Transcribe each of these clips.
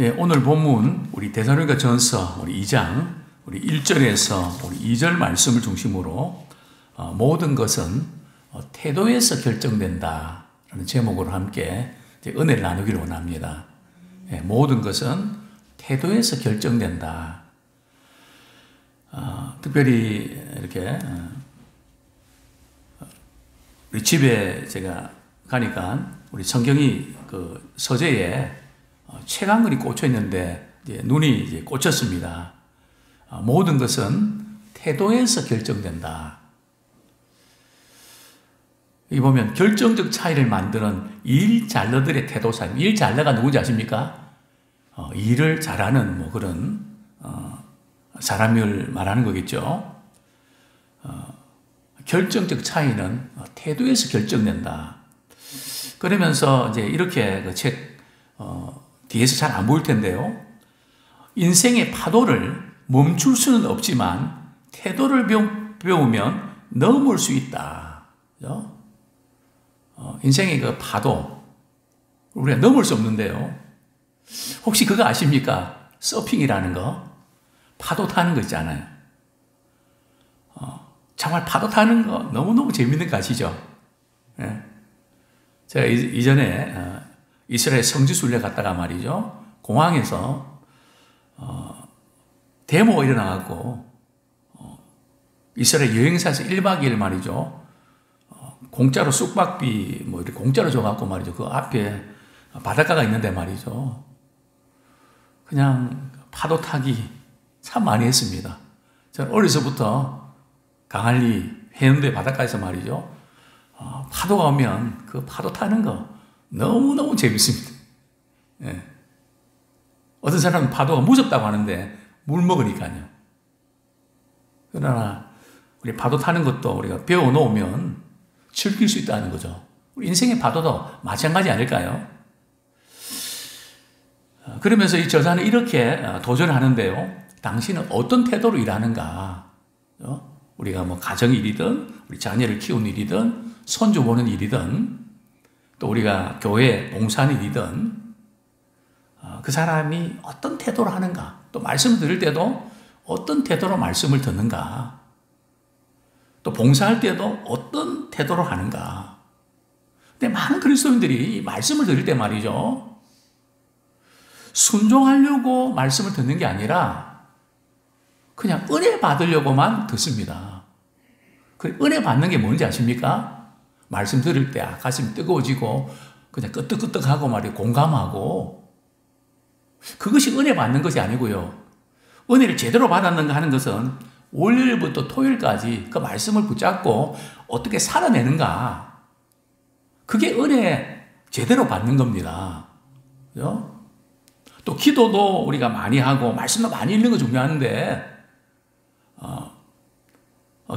예, 오늘 본문 우리 데살로니가 전서 우리 2장 우리 1절에서 우리 2절 말씀을 중심으로 모든 것은 태도에서 결정된다 라는 제목으로 함께 은혜를 나누기를 원합니다. 예, 모든 것은 태도에서 결정된다. 특별히 이렇게 우리 집에 제가 가니까 우리 성경이 그 서재에 책 한 권이 꽂혀 있는데 눈이 이제 꽂혔습니다. 모든 것은 태도에서 결정된다. 여기 보면 결정적 차이를 만드는 일잘러들의 태도 차이. 일잘러가 누군지 아십니까? 일을 잘하는 뭐 그런 사람을 말하는 거겠죠. 결정적 차이는 태도에서 결정된다. 그러면서 이제 이렇게 그 책 뒤에서 잘 안 보일 텐데요. 인생의 파도를 멈출 수는 없지만 태도를 배우면 넘을 수 있다. 그죠? 인생의 그 파도 우리가 넘을 수 없는데요. 혹시 그거 아십니까? 서핑이라는 거, 파도 타는 거 있잖아요. 정말 파도 타는 거 너무너무 재밌는 거 아시죠? 예. 제가 이전에 이스라엘 성지순례 갔다가 말이죠. 공항에서 데모가 일어나갖고 이스라엘 여행사에서 1박 2일 말이죠. 공짜로 숙박비 뭐 이렇게 공짜로 줘갖고 말이죠. 그 앞에 바닷가가 있는데 말이죠. 그냥 파도 타기 참 많이 했습니다. 저는 어려서부터 강한리 해운대 바닷가에서 말이죠. 파도가 오면 그 파도 타는 거 너무너무 재밌습니다. 예. 어떤 사람은 파도가 무섭다고 하는데 물 먹으니까요. 그러나 우리 파도 타는 것도 우리가 배워놓으면 즐길 수 있다는 거죠. 우리 인생의 파도도 마찬가지 아닐까요? 그러면서 이 저자는 이렇게 도전하는데요. 당신은 어떤 태도로 일하는가? 우리가 뭐 가정 일이든 우리 자녀를 키우는 일이든 손주 보는 일이든 또 우리가 교회 봉사하는 일이든 그 사람이 어떤 태도로 하는가, 또 말씀을 들을 때도 어떤 태도로 말씀을 듣는가, 또 봉사할 때도 어떤 태도로 하는가. 근데 많은 그리스도인들이 이 말씀을 들을 때 말이죠, 순종하려고 말씀을 듣는 게 아니라 그냥 은혜 받으려고만 듣습니다. 그 은혜 받는 게 뭔지 아십니까? 말씀 들을 때 가슴이 뜨거워지고 그냥 끄떡끄떡하고 말이에요. 공감하고. 그것이 은혜 받는 것이 아니고요. 은혜를 제대로 받았는가 하는 것은 월요일부터 토요일까지 그 말씀을 붙잡고 어떻게 살아내는가. 그게 은혜 제대로 받는 겁니다. 그죠? 또 기도도 우리가 많이 하고 말씀도 많이 읽는 거 중요한데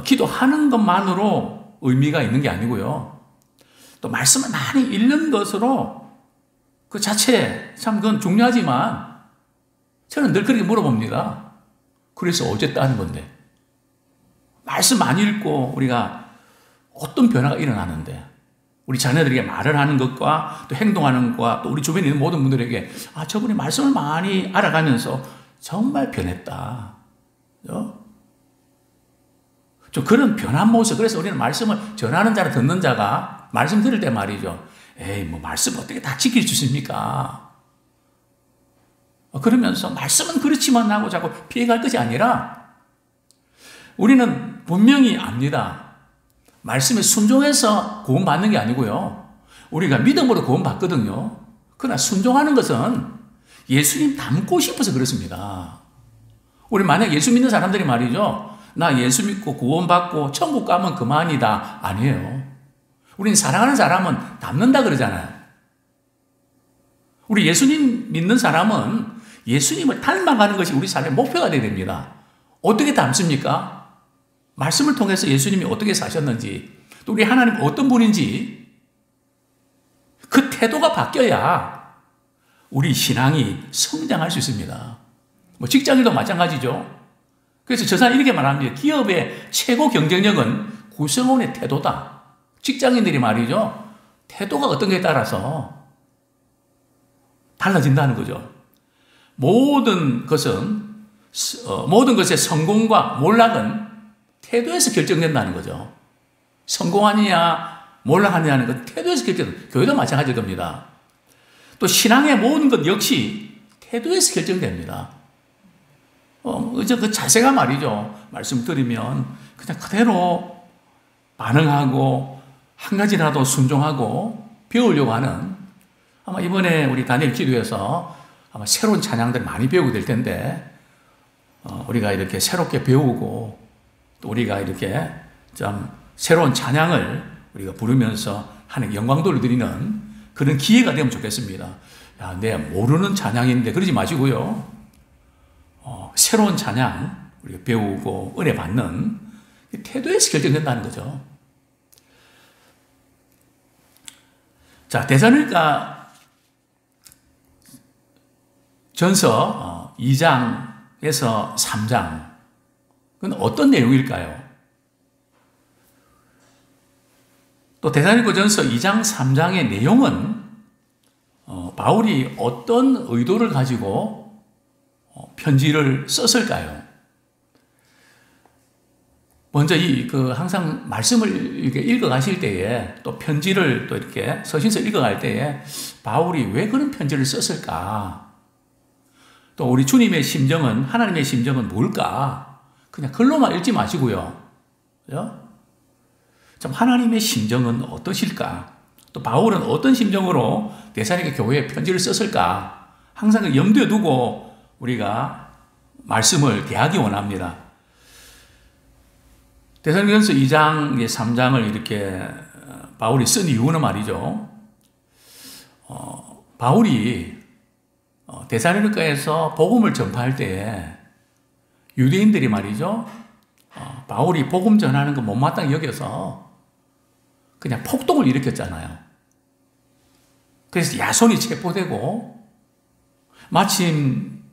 기도하는 것만으로 의미가 있는 게 아니고요. 또 말씀을 많이 읽는 것으로 그 자체 참 그건 중요하지만 저는 늘 그렇게 물어봅니다. 그래서 어쨌다 하는 건데 말씀 많이 읽고 우리가 어떤 변화가 일어나는데 우리 자녀들에게 말을 하는 것과 또 행동하는 것과 또 우리 주변에 있는 모든 분들에게 저분이 말씀을 많이 알아가면서 정말 변했다. 좀 그런 변한 모습. 그래서 우리는 말씀을 전하는 자라 듣는 자가 말씀 들을 때 말이죠. 에이, 뭐 말씀 어떻게 다 지킬 수 있습니까? 그러면서 말씀은 그렇지만 하고 자꾸 피해갈 것이 아니라 우리는 분명히 압니다. 말씀에 순종해서 구원받는 게 아니고요. 우리가 믿음으로 구원받거든요. 그러나 순종하는 것은 예수님 닮고 싶어서 그렇습니다. 우리 만약 예수 믿는 사람들이 말이죠. 나 예수 믿고 구원받고 천국 가면 그만이다. 아니에요. 우린 사랑하는 사람은 닮는다 그러잖아요. 우리 예수님 믿는 사람은 예수님을 닮아가는 것이 우리 삶의 목표가 되어야 됩니다. 어떻게 닮습니까? 말씀을 통해서 예수님이 어떻게 사셨는지, 또 우리 하나님 어떤 분인지 그 태도가 바뀌어야 우리 신앙이 성장할 수 있습니다. 뭐 직장인도 마찬가지죠. 그래서 저 사람 이렇게 말합니다. 기업의 최고 경쟁력은 구성원의 태도다. 직장인들이 말이죠. 태도가 어떤 것에 따라서 달라진다는 거죠. 모든 것의 성공과 몰락은 태도에서 결정된다는 거죠. 성공하느냐 몰락하느냐는 건 태도에서 결정된다. 교회도 마찬가지일 겁니다. 또 신앙의 모든 것 역시 태도에서 결정됩니다. 그 자세가 말이죠. 말씀드리면 그냥 그대로 반응하고 한 가지라도 순종하고 배우려고 하는, 아마 이번에 우리 다니엘 기도에서 아마 새로운 찬양들 많이 배우게 될 텐데, 우리가 이렇게 새롭게 배우고 또 우리가 이렇게 좀 새로운 찬양을 우리가 부르면서 하는 영광도를 드리는 그런 기회가 되면 좋겠습니다. 야, 내 모르는 찬양인데 그러지 마시고요. 새로운 찬양 우리가 배우고 은혜 받는 태도에서 결정된다는 거죠. 자, 데살로니가 전서 2장에서 3장, 그건 어떤 내용일까요? 또 데살로니가 전서 2장, 3장의 내용은 바울이 어떤 의도를 가지고 편지를 썼을까요? 먼저 항상 말씀을 이렇게 읽어가실 때에, 또 편지를 또 이렇게 서신서 읽어갈 때에 바울이 왜 그런 편지를 썼을까? 또 우리 주님의 심정은, 하나님의 심정은 뭘까? 그냥 글로만 읽지 마시고요. 그죠? 참 하나님의 심정은 어떠실까? 또 바울은 어떤 심정으로 데살로니가 교회에 편지를 썼을까? 항상 그 염두에 두고 우리가 말씀을 대하기 원합니다. 데살로니가전서 2장, 3장을 이렇게 바울이 쓴 이유는 말이죠. 바울이 데살로니가에서 복음을 전파할 때에 유대인들이 말이죠. 바울이 복음 전하는 거 못마땅히 여겨서 그냥 폭동을 일으켰잖아요. 그래서 야손이 체포되고 마침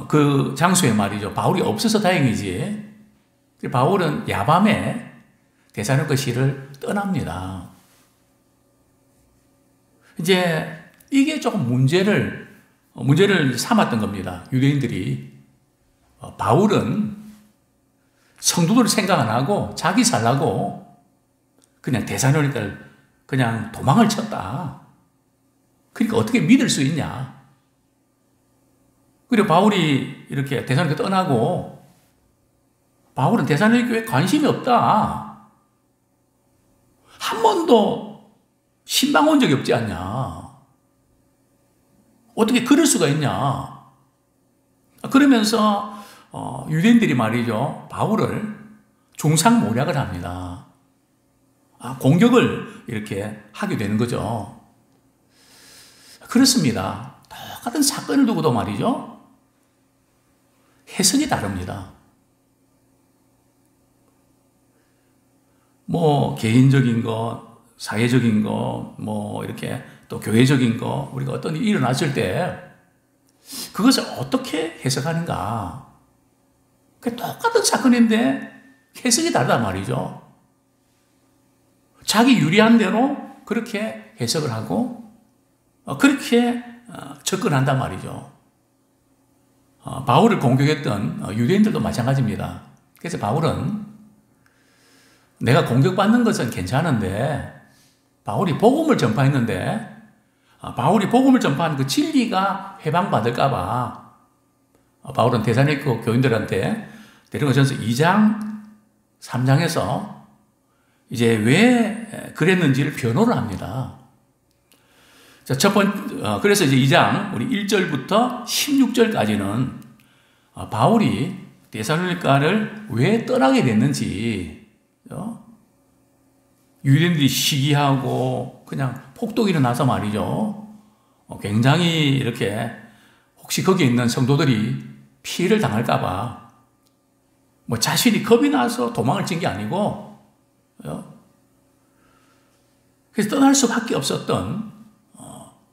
그 장소에 말이죠. 바울이 없어서 다행이지. 바울은 야밤에 데살로니가 시를 떠납니다. 이제 이게 조금 문제를 삼았던 겁니다. 유대인들이. 바울은 성도들을 생각 안 하고 자기 살라고 그냥 데살로니가를 그냥 도망을 쳤다. 그러니까 어떻게 믿을 수 있냐. 그리고 바울이 이렇게 데살로니가 떠나고 바울은 데살로니가 교회에 관심이 없다. 한 번도 신방 온 적이 없지 않냐. 어떻게 그럴 수가 있냐. 그러면서 유대인들이 말이죠. 바울을 중상모략을 합니다. 공격을 이렇게 하게 되는 거죠. 그렇습니다. 똑같은 사건을 두고도 말이죠. 해석이 다릅니다. 뭐 개인적인 거, 사회적인 거, 뭐 이렇게 또 교회적인 거, 우리가 어떤 일이 일어났을 때 그것을 어떻게 해석하는가. 똑같은 사건인데 해석이 다르단 말이죠. 자기 유리한 대로 그렇게 해석을 하고 그렇게 접근한단 말이죠. 바울을 공격했던 유대인들도 마찬가지입니다. 그래서 바울은 내가 공격받는 것은 괜찮은데 바울이 복음을 전파했는데 바울이 복음을 전파한 그 진리가 회방받을까 봐 바울은 데살로니가 교인들한테 데살로니가전서 2장, 3장에서 이제 왜 그랬는지를 변호를 합니다. 자, 그래서 이제 2장 우리 1절부터 16절까지는 바울이 데살로니가를 왜 떠나게 됐는지, 유대인들이 시기하고 그냥 폭동이 일어나서 말이죠. 굉장히 이렇게 혹시 거기에 있는 성도들이 피해를 당할까봐 뭐 자신이 겁이 나서 도망을 친 게 아니고, 그래서 떠날 수밖에 없었던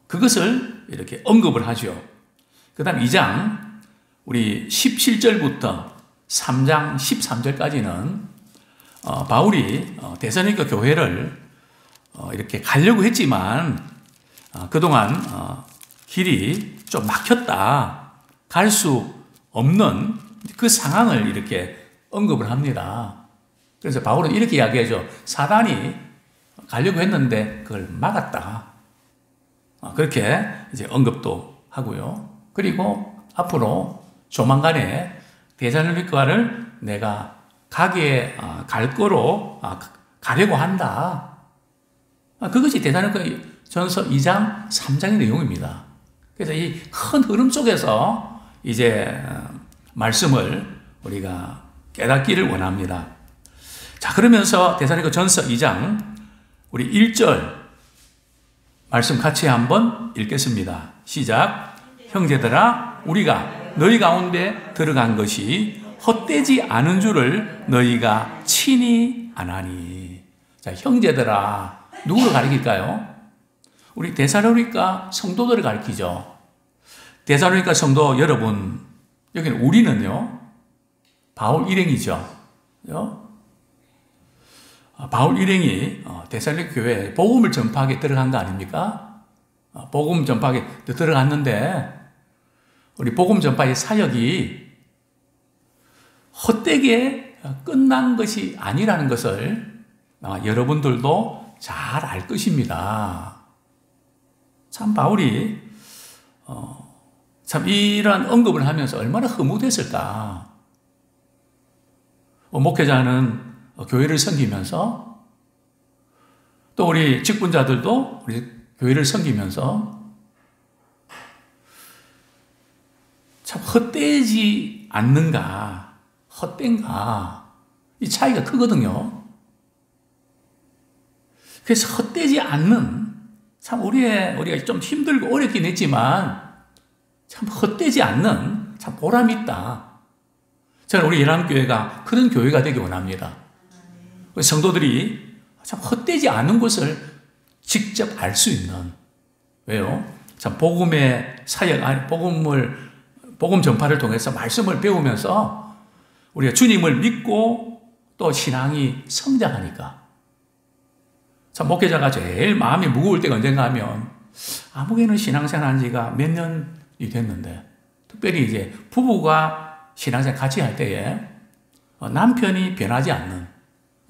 그것을 이렇게 언급을 하죠. 그 다음 2장 우리 17절부터 3장 13절까지는 바울이 데살로니가 교회를 이렇게 가려고 했지만 그동안 길이 좀 막혔다. 갈 수 없는 그 상황을 이렇게 언급을 합니다. 그래서 바울은 이렇게 이야기하죠. 사단이 가려고 했는데 그걸 막았다. 그렇게 이제 언급도 하고요. 그리고 앞으로 조만간에 데살로니가를 내가 갈 거로 가려고 한다. 그것이 데살로니가 전서 2장, 3장의 내용입니다. 그래서 이 큰 흐름 속에서 이제 말씀을 우리가 깨닫기를 원합니다. 자, 그러면서 데살로니가 전서 2장 우리 1절 말씀 같이 한번 읽겠습니다. 시작. 형제들아, 우리가 너희 가운데 들어간 것이 헛되지 않은 줄을 너희가 친히 아나니. 자, 형제들아, 누구를 가리킬까요? 우리 데살로니가 성도들을 가리키죠. 데살로니가 성도 여러분, 여기는 우리는요, 바울 일행이죠. 바울 일행이 데살로니가 교회에 복음을 전파하게 들어간 거 아닙니까? 복음 전파하게 들어갔는데 우리 복음 전파의 사역이 헛되게 끝난 것이 아니라는 것을 여러분들도 잘 알 것입니다. 참 바울이 참 이러한 언급을 하면서 얼마나 흐뭇했을까. 목회자는 교회를 섬기면서 또 우리 직분자들도 우리 교회를 섬기면서 참 헛되지 않는가, 헛된가, 이 차이가 크거든요. 그래서 헛되지 않는, 참 우리가 좀 힘들고 어렵긴 했지만 참 헛되지 않는 참 보람이 있다. 저는 우리 예람교회가 그런 교회가 되기 원합니다. 성도들이 참 헛되지 않은 것을 직접 알 수 있는, 왜요? 참 복음의 사역, 복음 전파를 통해서 말씀을 배우면서 우리가 주님을 믿고 또 신앙이 성장하니까. 참 목회자가 제일 마음이 무거울 때가 언젠가 하면 아무개는 신앙생활 한 지가 몇 년이 됐는데 특별히 이제 부부가 신앙생활 같이 할 때에 남편이 변하지 않는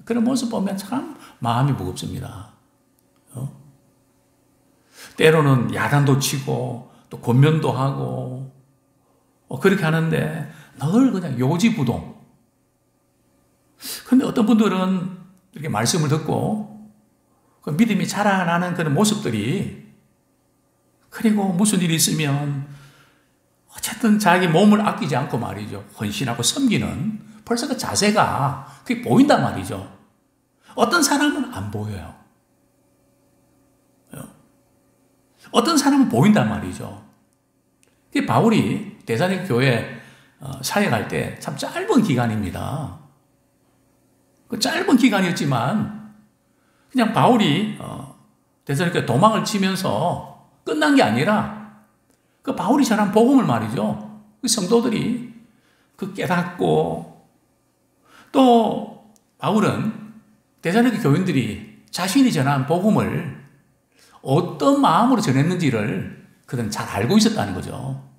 그런 모습 보면 참 마음이 무겁습니다. 때로는 야단도 치고 또 권면도 하고 그렇게 하는데 늘 그냥 요지부동. 근데 어떤 분들은 이렇게 말씀을 듣고 그 믿음이 자라나는 그런 모습들이, 그리고 무슨 일이 있으면 어쨌든 자기 몸을 아끼지 않고 말이죠. 헌신하고 섬기는 벌써 그 자세가 그게 보인단 말이죠. 어떤 사람은 안 보여요. 어떤 사람은 보인단 말이죠. 그 바울이 데살로니가 교회 사역할 때 참 짧은 기간입니다. 그 짧은 기간이었지만 그냥 바울이 데살로니가 도망을 치면서 끝난 게 아니라 그 바울이 전한 복음을 말이죠. 그 성도들이 그 깨닫고, 또 바울은 데살로니가 교인들이 자신이 전한 복음을 어떤 마음으로 전했는지를 그들은 잘 알고 있었다는 거죠.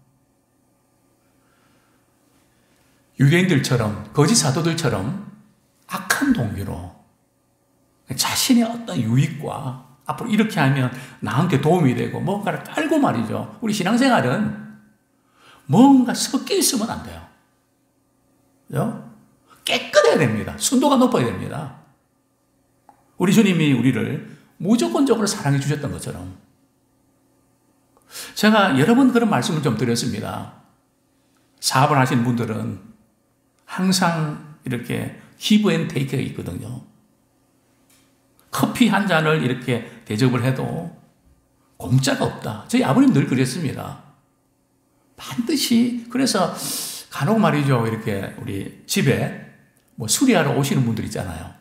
유대인들처럼, 거짓 사도들처럼 악한 동기로 자신의 어떤 유익과 앞으로 이렇게 하면 나한테 도움이 되고 뭔가를 깔고 말이죠. 우리 신앙생활은 뭔가 섞여 있으면 안 돼요. 그죠? 깨끗해야 됩니다. 순도가 높아야 됩니다. 우리 주님이 우리를 무조건적으로 사랑해 주셨던 것처럼. 제가 여러 번 그런 말씀을 좀 드렸습니다. 사업을 하시는 분들은 항상 이렇게 기브 앤 테이크가 있거든요. 커피 한 잔을 이렇게 대접을 해도 공짜가 없다. 저희 아버님 늘 그랬습니다. 반드시. 그래서 간혹 말이죠. 이렇게 우리 집에 뭐 수리하러 오시는 분들 있잖아요.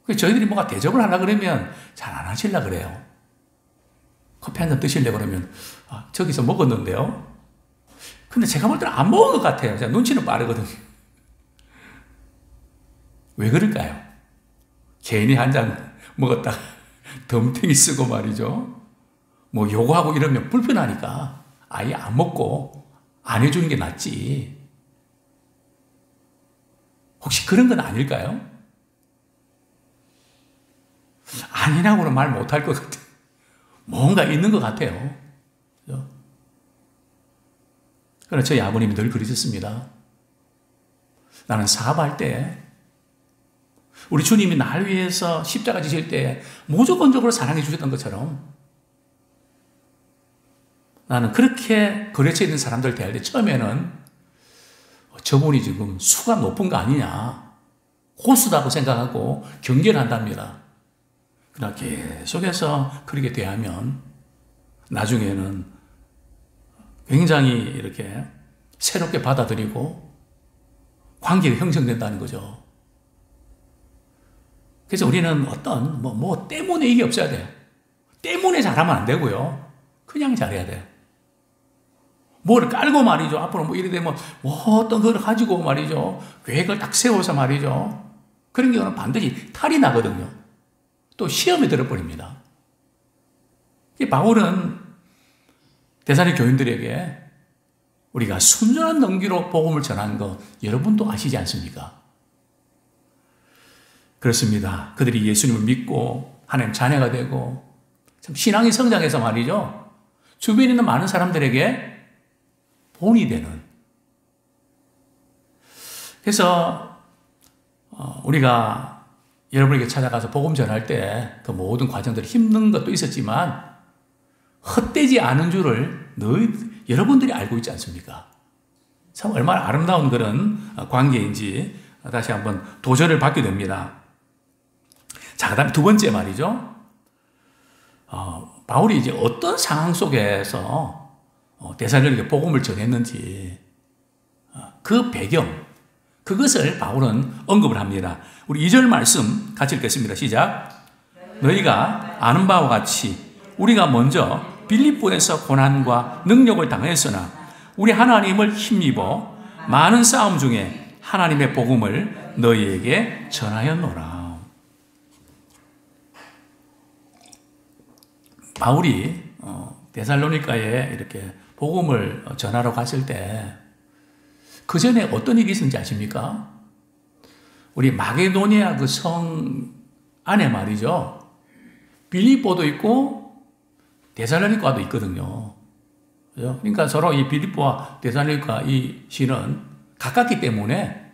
저희들이 뭔가 대접을 하려고 그러면 잘 안 하시려고 그래요. 커피 한 잔 드시려고 그러면 저기서 먹었는데요. 근데 제가 볼 때는 안 먹은 것 같아요. 제가 눈치는 빠르거든요. 왜 그럴까요? 괜히 한 잔 먹었다가 덤탱이 쓰고 말이죠. 뭐 요구하고 이러면 불편하니까 아예 안 먹고 안 해주는 게 낫지. 혹시 그런 건 아닐까요? 아니라고는 말 못할 것 같아요. 뭔가 있는 것 같아요. 그래서 저희 아버님이 늘 그러셨습니다. 나는 사업할 때 우리 주님이 날 위해서 십자가 지실 때 무조건적으로 사랑해 주셨던 것처럼 나는 그렇게 거래처에 있는 사람들 대할 때 처음에는 저분이 지금 수가 높은 거 아니냐, 고수다고 생각하고 경계를 한답니다. 그러나 계속해서 그렇게 대하면 나중에는 굉장히 이렇게 새롭게 받아들이고 관계가 형성된다는 거죠. 그래서 우리는 어떤 뭐 때문에 이게 없어야 돼요. 때문에 잘하면 안 되고요. 그냥 잘해야 돼요. 뭘 깔고 말이죠. 앞으로 뭐 이래 되면 어떤 걸 가지고 말이죠. 계획을 딱 세워서 말이죠. 그런 경우는 반드시 탈이 나거든요. 또 시험에 들어버립니다. 바울은 데살로니가 교인들에게 우리가 순전한 동기로 복음을 전하는 거 여러분도 아시지 않습니까? 그렇습니다. 그들이 예수님을 믿고 하나님 자녀가 되고 참 신앙이 성장해서 말이죠. 주변에 있는 많은 사람들에게 본이 되는. 그래서 우리가 여러분에게 찾아가서 복음 전할 때 그 모든 과정들이 힘든 것도 있었지만 헛되지 않은 줄을 여러분들이 알고 있지 않습니까? 참 얼마나 아름다운 그런 관계인지 다시 한번 도전을 받게 됩니다. 자, 그 다음에 두 번째 말이죠. 바울이 이제 어떤 상황 속에서 데살로니가에 복음을 전했는지 그 배경, 그것을 바울은 언급을 합니다. 우리 2절 말씀 같이 읽겠습니다. 시작. 너희가 아는 바와 같이 우리가 먼저 빌립보에서 고난과 능력을 당했으나 우리 하나님을 힘입어 많은 싸움 중에 하나님의 복음을 너희에게 전하였노라. 바울이 데살로니가에 이렇게 복음을 전하러 갔을 때 그 전에 어떤 일이 있었는지 아십니까? 우리 마게도니아 그 성 안에 말이죠. 빌립보도 있고 데살로니가도 있거든요. 그러니까 서로 이 빌립보와 데살로니가 이 시는 가깝기 때문에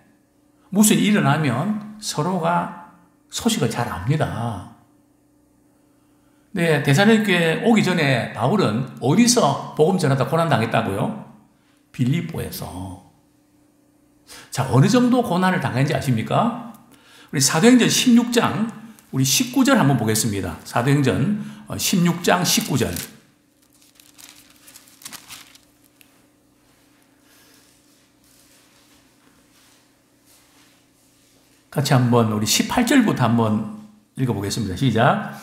무슨 일이 일어나면 서로가 소식을 잘 압니다. 네, 데살로니가에 오기 전에 바울은 어디서 복음 전하다 고난당했다고요? 빌립보에서. 자, 어느 정도 고난을 당했는지 아십니까? 우리 사도행전 16장, 우리 19절 한번 보겠습니다. 사도행전 16장 19절. 같이 한번 우리 18절부터 한번 읽어보겠습니다. 시작.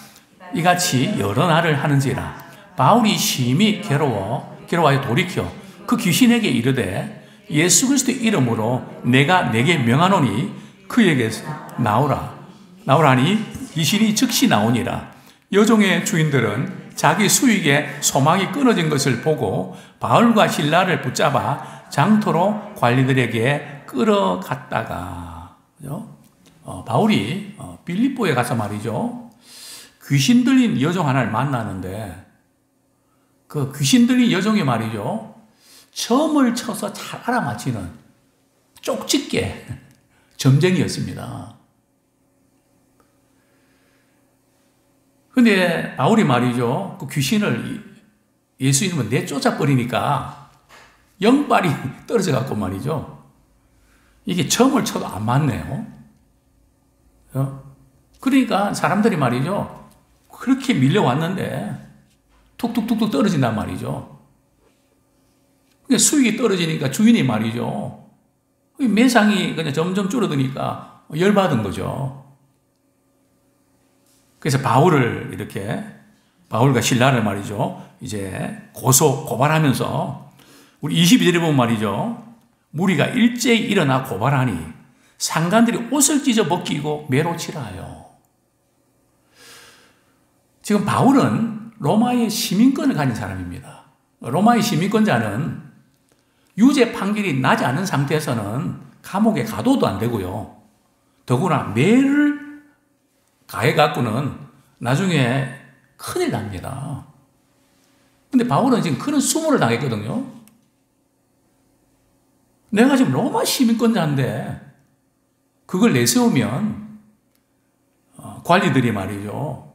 이같이 여러 날을 하는지라 바울이 심히 괴로워하여 돌이켜 그 귀신에게 이르되 예수 그리스도의 이름으로 내가 내게 명하노니 그에게서 나오라니 귀신이 즉시 나오니라. 여종의 주인들은 자기 수익의 소망이 끊어진 것을 보고 바울과 실라를 붙잡아 장터로 관리들에게 끌어갔다가 바울이 빌립보에 가서 말이죠. 귀신 들린 여종 하나를 만나는데 그 귀신 들린 여종이 말이죠. 점을 쳐서 잘 알아맞히는 쪽집게 점쟁이였습니다. 근데 바울이 말이죠. 그 귀신을 예수 이름으로 내쫓아 버리니까 영발이 떨어져 갖고 말이죠. 이게 점을 쳐도 안 맞네요. 그러니까 사람들이 말이죠. 그렇게 밀려왔는데 툭툭툭툭 떨어진단 말이죠. 수익이 떨어지니까 주인이 말이죠. 매상이 그냥 점점 줄어드니까 열받은 거죠. 그래서 바울과 실라를 말이죠. 이제 고발하면서 우리 22절에 보면 말이죠. 무리가 일제히 일어나 고발하니 상관들이 옷을 찢어 벗기고 매로 칠하여. 지금 바울은 로마의 시민권을 가진 사람입니다. 로마의 시민권자는 유죄 판결이 나지 않은 상태에서는 감옥에 가둬도 안 되고요. 더구나 매를 가해갖고는 나중에 큰일 납니다. 근데 바울은 지금 그런 수모를 당했거든요. 내가 지금 로마 시민권자인데 그걸 내세우면 관리들이 말이죠.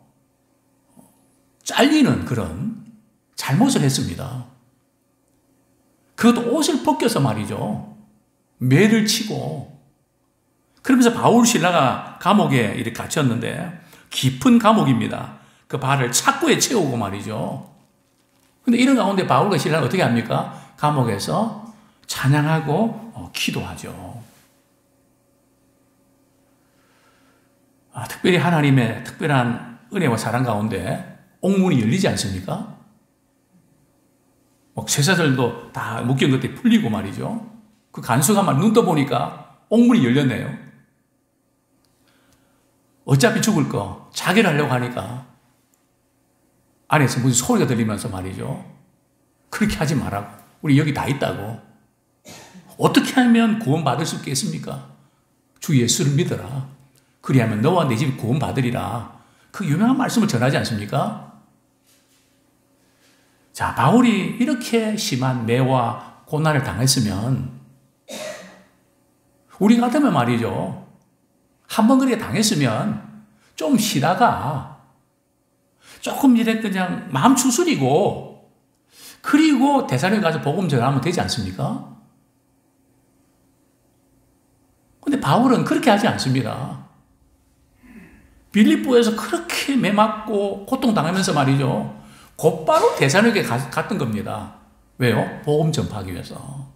잘리는 그런 잘못을 했습니다. 그것도 옷을 벗겨서 말이죠. 매를 치고 그러면서 바울 신라가 감옥에 이렇게 갇혔는데 깊은 감옥입니다. 그 발을 착고에 채우고 말이죠. 근데 이런 가운데 바울과 신라가 어떻게 합니까? 감옥에서 찬양하고 기도하죠. 특별히 하나님의 특별한 은혜와 사랑 가운데 옥문이 열리지 않습니까? 쇠사슬도 다 묶인 것들이 풀리고 말이죠. 그 간수가 막 눈 떠보니까 옥문이 열렸네요. 어차피 죽을 거 자결하려고 하니까 안에서 무슨 소리가 들리면서 말이죠. 그렇게 하지 말라고. 우리 여기 다 있다고. 어떻게 하면 구원받을 수 있겠습니까? 주 예수를 믿어라. 그리하면 너와 내 집이 구원받으리라. 그 유명한 말씀을 전하지 않습니까? 자, 바울이 이렇게 심한 매와 고난을 당했으면 우리 같으면 말이죠. 한번 그렇게 당했으면 좀 쉬다가 조금 이래 그냥 마음 추스리고 그리고 대사령에 가서 복음 전하면 되지 않습니까? 근데 바울은 그렇게 하지 않습니다. 빌립보에서 그렇게 매 맞고 고통당하면서 말이죠. 곧바로 대사령에 갔던 겁니다. 왜요? 복음 전파하기 위해서.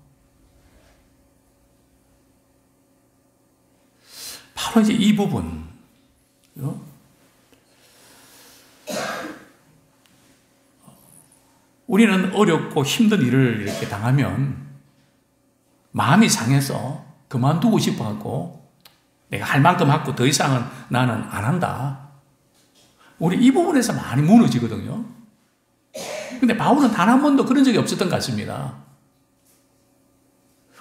바로 이제 이 부분. 우리는 어렵고 힘든 일을 이렇게 당하면 마음이 상해서 그만두고 싶어 하고 내가 할 만큼 하고 더 이상은 나는 안 한다. 우리 이 부분에서 많이 무너지거든요. 근데 바울은 단 한 번도 그런 적이 없었던 것 같습니다.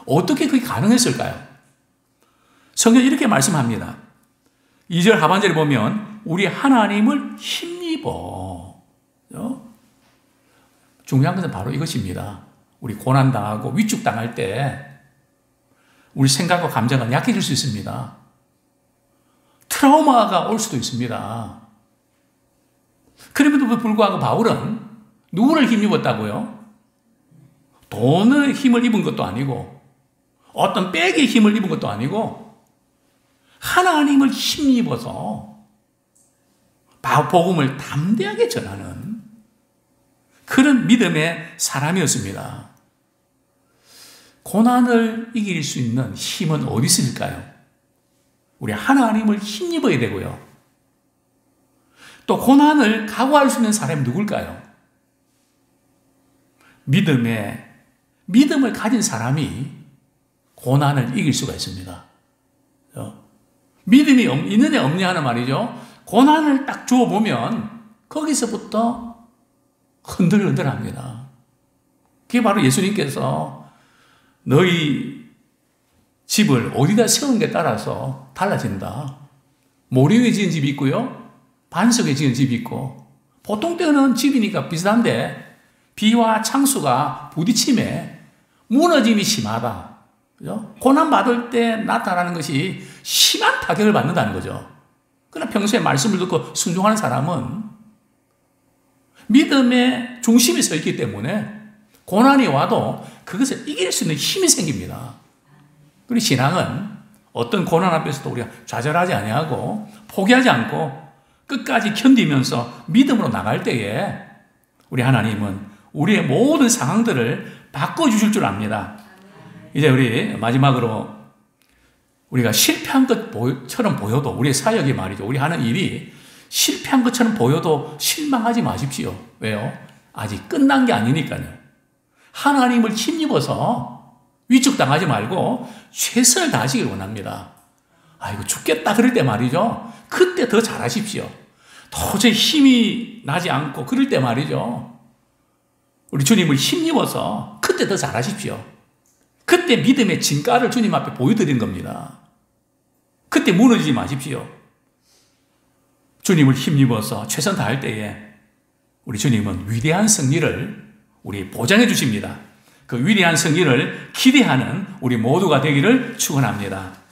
어떻게 그게 가능했을까요? 성경이 이렇게 말씀합니다. 2절 하반절에 보면 우리 하나님을 힘입어. 중요한 것은 바로 이것입니다. 우리 고난당하고 위축당할 때 우리 생각과 감정은 약해질 수 있습니다. 트라우마가 올 수도 있습니다. 그럼에도 불구하고 바울은 누구를 힘입었다고요? 돈의 힘을 입은 것도 아니고 어떤 백의 힘을 입은 것도 아니고 하나님을 힘입어서 복음을 담대하게 전하는 그런 믿음의 사람이었습니다. 고난을 이길 수 있는 힘은 어디 있을까요? 우리 하나님을 힘입어야 되고요. 또 고난을 각오할 수 있는 사람이 누굴까요? 믿음을 가진 사람이 고난을 이길 수가 있습니다. 믿음이 있느냐 없느냐 하는 말이죠. 고난을 딱 주어보면 거기서부터 흔들흔들합니다. 그게 바로 예수님께서 너희 집을 어디다 세우는 게 따라서 달라진다. 모래 위에 지은 집이 있고요. 반석에 지은 집이 있고 보통 때는 집이니까 비슷한데 비와 창수가 부딪힘에 무너짐이 심하다. 그죠? 고난받을 때 나타나는 것이 심한 타격을 받는다는 거죠. 그러나 평소에 말씀을 듣고 순종하는 사람은 믿음의 중심이 서 있기 때문에 고난이 와도 그것을 이길 수 있는 힘이 생깁니다. 그리고 신앙은 어떤 고난 앞에서도 우리가 좌절하지 아니하고 포기하지 않고 끝까지 견디면서 믿음으로 나갈 때에 우리 하나님은 우리의 모든 상황들을 바꿔주실 줄 압니다. 이제 우리 마지막으로 우리가 실패한 것처럼 보여도 우리의 사역이 말이죠. 우리 하는 일이 실패한 것처럼 보여도 실망하지 마십시오. 왜요? 아직 끝난 게 아니니까요. 하나님을 힘입어서 위축당하지 말고 최선을 다하시길 원합니다. 아이고 죽겠다 그럴 때 말이죠. 그때 더 잘하십시오. 도저히 힘이 나지 않고 그럴 때 말이죠. 우리 주님을 힘입어서 그때 더 잘하십시오. 그때 믿음의 진가를 주님 앞에 보여드린 겁니다. 그때 무너지지 마십시오. 주님을 힘입어서 최선 다할 때에 우리 주님은 위대한 승리를 우리 보장해 주십니다. 그 위대한 승리를 기대하는 우리 모두가 되기를 축원합니다.